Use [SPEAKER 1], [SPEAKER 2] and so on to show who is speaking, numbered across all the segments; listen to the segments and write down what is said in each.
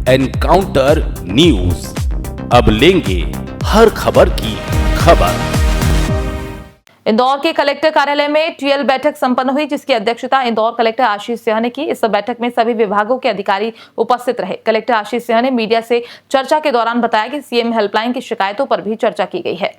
[SPEAKER 1] Encounter news, अब लेंगे हर खबर की खबर।
[SPEAKER 2] इंदौर के कलेक्टर कार्यालय में टीएल बैठक संपन्न हुई, जिसकी अध्यक्षता इंदौर कलेक्टर आशीष सिंह ने की। इस बैठक में सभी विभागों के अधिकारी उपस्थित रहे। कलेक्टर आशीष सिंह ने मीडिया से चर्चा के दौरान बताया कि सीएम हेल्पलाइन की शिकायतों पर भी चर्चा की गई है।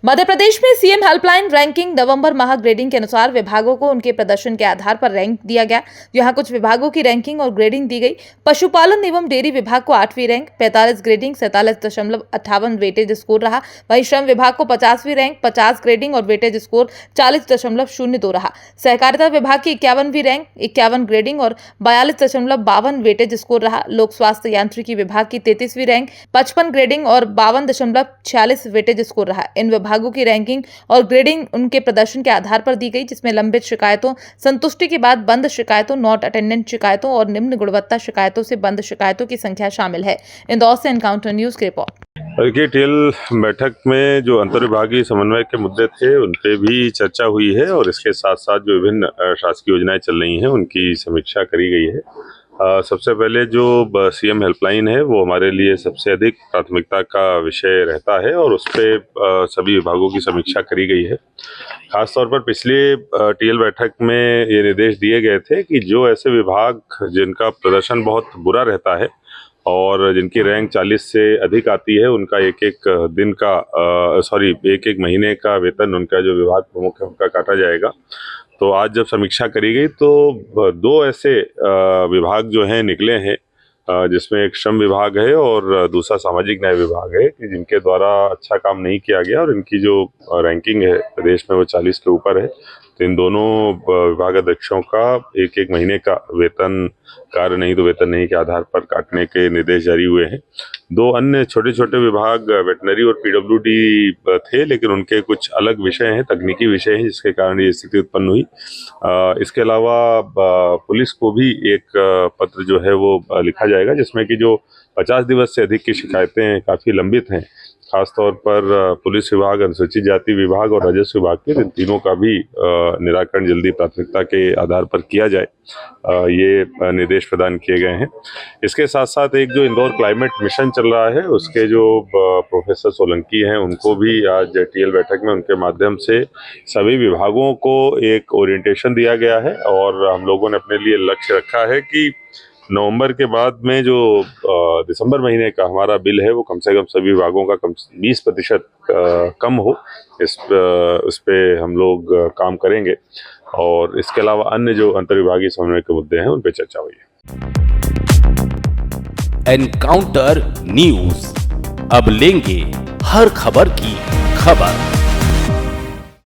[SPEAKER 2] मध्य प्रदेश में सीएम हेल्पलाइन रैंकिंग नवंबर माह ग्रेडिंग के अनुसार विभागों को उनके प्रदर्शन के आधार पर रैंक दिया गया। यहाँ कुछ विभागों की रैंकिंग और ग्रेडिंग दी गई। पशुपालन एवं डेयरी विभाग को 8वीं रैंक, 45 ग्रेडिंग, 47.58 वेटेज स्कोर रहा। वहीं श्रम विभाग को 50वीं रैंक, 50 ग्रेडिंग और वेटेज स्कोर 40.02 रहा। सहकारिता विभाग की 51वीं रैंक, 51 ग्रेडिंग और 42.52 वेटेज स्कोर रहा। लोक स्वास्थ्य यांत्रिकी विभाग की 33वीं रैंक, 55 ग्रेडिंग और 52.46 वेटेज स्कोर रहा। इन विभागों की रैंकिंग और ग्रेडिंग उनके प्रदर्शन के आधार पर दी गई, जिसमें लंबित शिकायतों, संतुष्टि के बाद बंद शिकायतों, नॉट अटेंडेंट शिकायतों और निम्न गुणवत्ता शिकायतों से बंद शिकायतों की संख्या शामिल है। इंदौर से एनकाउंटर न्यूज की रिपोर्ट।
[SPEAKER 3] देखिए, टीएल बैठक में जो अंतर्विभागीय समन्वय के मुद्दे थे उन पे भी चर्चा हुई है और इसके साथ साथ जो विभिन्न शासकीय योजनाएं चल रही हैं उनकी समीक्षा करी गई है। सबसे पहले जो सीएम हेल्पलाइन है वो हमारे लिए सबसे अधिक प्राथमिकता का विषय रहता है और उस पर सभी विभागों की समीक्षा करी गई है। खासतौर पर पिछले टीएल बैठक में ये निर्देश दिए गए थे कि जो ऐसे विभाग जिनका प्रदर्शन बहुत बुरा रहता है और जिनकी रैंक 40 से अधिक आती है, उनका एक एक महीने का वेतन उनका जो विभाग प्रमुख है उनका काटा जाएगा। तो आज जब समीक्षा करी गई तो 2 ऐसे विभाग जो हैं निकले हैं, जिसमें एक श्रम विभाग है और दूसरा सामाजिक न्याय विभाग है, कि जिनके द्वारा अच्छा काम नहीं किया गया और इनकी जो रैंकिंग है प्रदेश में वो 40 के ऊपर है। तो इन दोनों विभाग अध्यक्षों का एक एक महीने का वेतन, कार्य नहीं तो वेतन नहीं के आधार पर काटने के निर्देश जारी हुए हैं। 2 अन्य छोटे छोटे विभाग वेटनरी और पीडब्ल्यूडी थे, लेकिन उनके कुछ अलग विषय हैं, तकनीकी विषय हैं, जिसके कारण ये स्थिति उत्पन्न हुई। इसके अलावा पुलिस को भी एक पत्र जो है वो लिखा जाएगा, जिसमें कि जो 50 दिवस से अधिक की शिकायतें काफ़ी लंबित हैं, खासतौर पर पुलिस विभाग, अनुसूचित जाति विभाग और राजस्व विभाग के, इन तीनों का भी निराकरण जल्दी प्राथमिकता के आधार पर किया जाए, ये निर्देश प्रदान किए गए हैं। इसके साथ साथ एक जो इंदौर क्लाइमेट मिशन चल रहा है उसके जो प्रोफेसर सोलंकी हैं, उनको भी आज टीएल बैठक में उनके माध्यम से सभी विभागों को एक ओरिएंटेशन दिया गया है और हम लोगों ने अपने लिए लक्ष्य रखा है कि नवंबर के बाद में जो दिसंबर महीने का हमारा बिल है वो कम से कम सभी विभागों का 20% कम हो। उस पे हम लोग काम करेंगे और इसके अलावा अन्य जो अंतर्विभागीय समन्वय के मुद्दे हैं उन पे चर्चा हुई है।
[SPEAKER 1] एनकाउंटर न्यूज, अब लेंगे हर खबर की खबर।